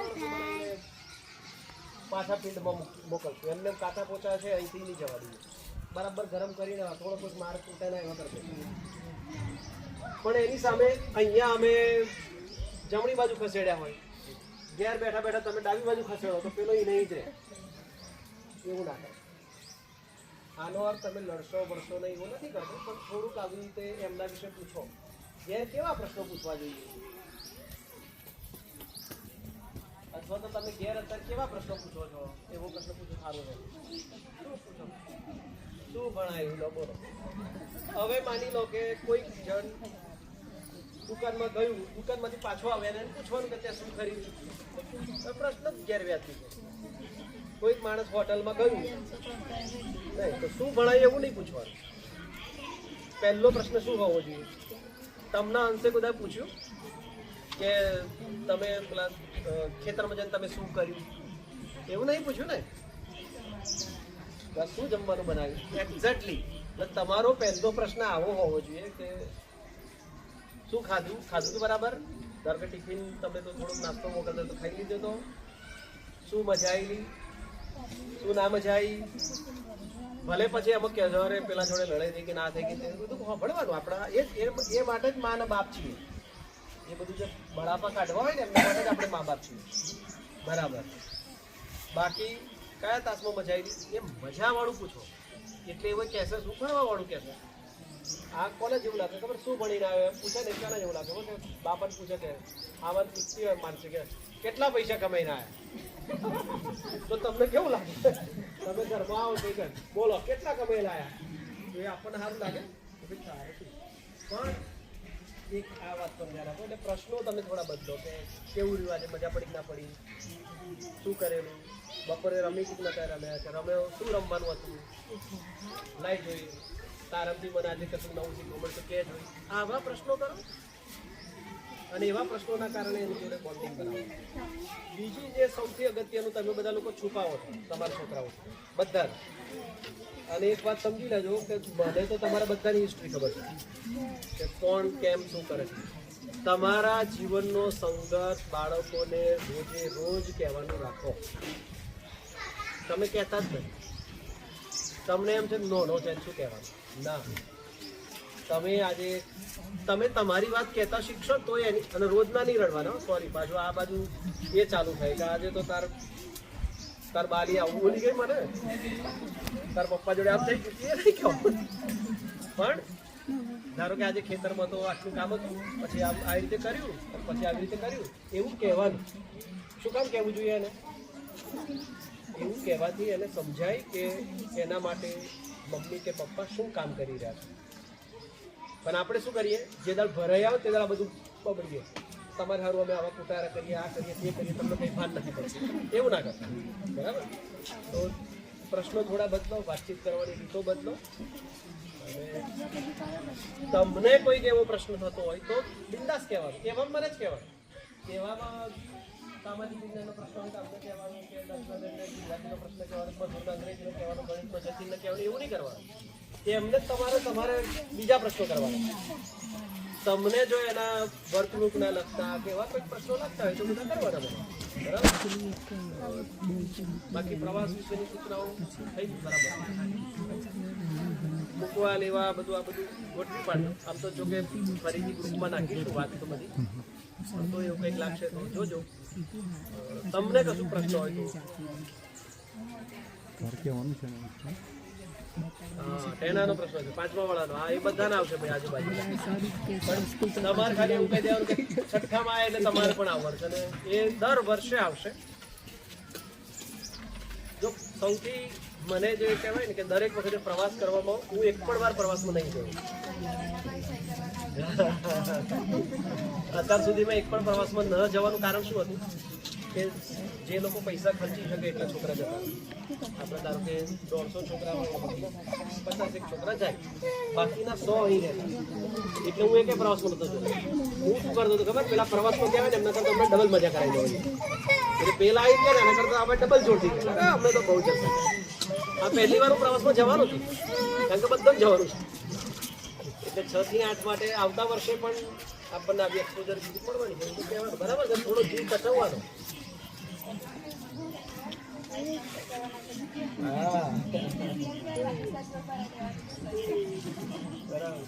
પાછા ફિલ્ડમાં મોકલશું. એમને કાચા પોચા છે અહીંથી નહીં જવા દઈએ, બરાબર ગરમ કરીને થોડો કોઈ માર તૂટેને એવા કરી દઈએ. પણ એની સામે અહીંયા અમે જમણી બાજુ ખસેડ્યા હોય, ઘેર બેઠા બેઠા તમે ડાબી બાજુ ખસેડો તો પેલો એ નહીં જ રહે. એવું ના થાય. આનો અર્થ તમે લડશો વળશો નહીં એવું નથી કરતો, પણ થોડુંક આવી રીતે એમના વિશે પૂછો. ઘેર કેવા પ્રશ્નો પૂછવા જોઈએ, અથવા તો તમે ઘેર અત્યારે કેવા પ્રશ્નો પૂછો છો, એવો પ્રશ્ન પૂછો સારું રહે. શું પૂછો, શું ભણાયું લો બોલો. હવે માની લો કે કોઈક જણ દુકાનમાં ગયું, દુકાનમાંથી પાછો આવે એને પૂછવાનું કે ત્યાં શું ખરીદ્યું, પ્રશ્ન જ ગેરવ્યાજબી છે. કોઈક માણસ હોટલમાં ગયું નહીં તો શું ભણાય એવું નહીં પૂછવાનું. પહેલો પ્રશ્ન શું હોવો જોઈએ? તમના અંશે બધા પૂછ્યું કે તમે પેલા ખેતરમાં જઈને તમે શું કર્યું, એવું નહીં પૂછ્યું ને. શું જમવાનું બનાવ્યું એક્ઝેક્ટલી. એટલે તમારો પહેલો પ્રશ્ન આવો હોવો જોઈએ કે શું ખાધું, ખાધું તો બરાબર, ધારો કે ટિફિન તમે તો થોડોક નાસ્તો મોકલતો તો ખાઈ લીધો તો શું મજા આવેલી, શું ના મજા આવી? ભલે પછી અમુક કહેજો અરે પેલા જોડે લડાઈ થઈ કે ના થઈ ગઈ, તે બધું સાંભળવાનું. આપણા એ માટે જ મા અને બાપ છીએ. એ બધું જે બળાપા કાઢવા હોય ને એમના માટે જ આપણે મા બાપ છીએ. બરાબર. બાકી કયા તાસમાં મજા આવી? એ મજાવાળું પૂછો. એટલે એવું કહેશે શું ભણવાવાળું કહેશે. આ કોને જેવું લાગે ખબર? શું ભણીને આવ્યો પૂછે ને કોને જેવું લાગે ખબર? બાપાને પૂછે કે આ વાત પૂછતી હોય માનશે કે કેટલા પૈસા કમાઈને આવ્યા, તો તમને કેવું લાગે? તમે ઘરમાં આવો તો બોલો કેટલા કમાઈને આવ્યા, એ આપણને સારું લાગે. પણ એક આ વાત સમજ્યા રાખો. એટલે પ્રશ્નો તમે થોડા બદલો કે કેવું રહ્યું, આજે મજા પડી કે ના પડી, શું કરેલું, બપોરે રમી કે નતા રમ્યા, કે રમ્યો શું રમવાનું હતું, લાઈ જોઈ તારમથી મને આજે કશું નવું શીખવું મળશે કે જોઈ. આવા પ્રશ્નો કરો અને એવા પ્રશ્નોના કારણે એની જોડે બોન્ડિંગ બનાવો. બીજું જે સૌથી અગત્યનું તમે બધા લોકો છુપાવો છો તમારા છોકરાઓ બધા જ. અને એક વાત સમજી લેજો કે મને તો તમારા બધાની હિસ્ટ્રી ખબર છે કે કોણ કેમ શું કરે છે. તમારા જીવનનો સંઘર્ષ બાળકોને રોજે રોજ કહેવાનું રાખો. તમે કહેતા જ નહીં. તમને એમ છે નો છે શું કહેવાનું ના. તમે આજે તમે તમારી વાત કહેતા શીખશો તો એની અને રોજના નહીં રડવાના. સોરી પાછું આ બાજુ એ ચાલુ થાય કે આજે તો તાર બાલી આવું બોલી ગઈ મને, તાર પપ્પા જોડે આમ થઈ ગયું એ નહીં કહેવું. પણ ધારો કે આજે ખેતરમાં તો આટલું કામ હતું, પછી આવી રીતે કર્યું, પછી આવી રીતે કર્યું, એવું કહેવાનું. શું કામ કહેવું જોઈએ એને? એવું કહેવાથી એને સમજાય કે એના માટે મમ્મી કે પપ્પા શું કામ કરી રહ્યા છે. પણ આપણે શું કરીએ, જે દાળ ભરાઈ આવે તે દાળ બધું બગડીએ. તમારે સારું અમે આવા કુટારા કરીએ, આ કરીએ, તે કરીએ, તમને કંઈ ભાન નથી પડતું. એવું ના કરતા. બરાબર. તો પ્રશ્નો થોડા બદલો, વાતચીત કરવાની રીતો બદલો. અને તમને કોઈક એવો પ્રશ્ન થતો હોય તો બિંદાસ કહેવાનું. એવામાં મને જ કહેવાનું. એવામાં સામાજિક વિજ્ઞાનનો પ્રશ્ન હોય તો આપણે કહેવાનું કે ગુજરાતીનો પ્રશ્ન કહેવાનો, અંગ્રેજીનો કહેવાનો, ગણિતનો સચિનને કહેવાનું, એવું નહીં કરવાનું. એમને તમારે બીજા પ્રશ્નો કરવાના. તમને જો એના વર્તણૂકના લગતા કે એવા કોઈ પ્રશ્નો લાગતા હોય તો બધા કરવાના બધા. બરાબર. બાકી પ્રવાસ વિશેની સૂચનાઓ થઈ બરાબર. મૂકવા લેવા બધું આ બધું ગોઠવી પાડ્યું. આમ તો જો કે ફરીથી ગ્રુપમાં નાખીશું વાત તો બધી, તો એવું કંઈક લાગશે તો જોજો. તમને કશું પ્રશ્ન હોય તો ટેનાનો પ્રશ્ન છે, 5મા વાળાનો. હા, એ બધાને આવશે ભાઈ આજુબાજુ. તમારે ખાલી એવું કહી દેવાનું કે 6ઠ્ઠામાં આવે એટલે તમારે પણ આવવાનું છે. અને એ દર વર્ષે આવશે. જો સૌથી મને જે કહેવાય ને કે દરેક વખતે પ્રવાસ કરવામાં હું એક પણ વાર પ્રવાસમાં નહીં ગયો. અત્યાર સુધીમાં એક પણ પ્રવાસમાં ન જવાનું કારણ શું હતું કે જે લોકો પૈસા ખર્ચી શકે એટલા છોકરા જતા. આપણે ધારો કે 150 છોકરા હોય, 50 છોકરા જાય, બાકીના 100 અહીં રહેતા. એટલે હું એક પ્રવાસમાં નતો જતો. હું શું કરતો હતો ખબર? પેલા પ્રવાસમાં કહેવાય ને એમના કરતા અમને ડબલ મજા કરાવી દેવાની. એટલે પેલા આવી ગયા ને એના કરતા આપણે ડબલ જોડતી ગયા. અમને તો બહુ જશે. આ પહેલી વાર હું પ્રવાસમાં જવાનું છું, કારણ કે બધા જવાનું છે. એટલે 6 થી 8 માટે આવતા વર્ષે પણ આપણને આવી એક્સપોઝર બીજું મળવાની છે. એવું કહેવાનું. બરાબર છે. થોડો જીવ કચવવાનો. હા, બરાબર.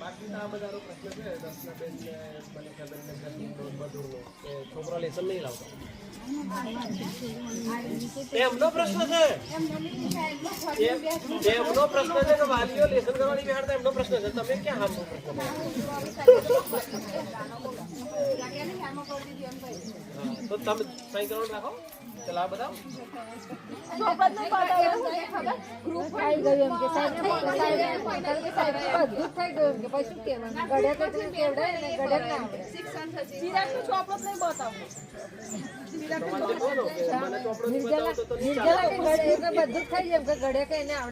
બાકી આ બધાનો પ્રશ્ન છે દર્શનાબેન ને મનિષાબેન ને બધું કે છોકરો લેસન નહીં લાવતો. એમનો પ્રશ્ન છે, એમનો પ્રશ્ન છે કે વાલીઓ લેસન કરવાની બિહાડતા. એમનો પ્રશ્ન છે. તમે ક્યાં આમનો પ્રશ્ન? તો તમે સહી કરવાનું રાખો. ચલા બધા બધું જ થઈ જાય.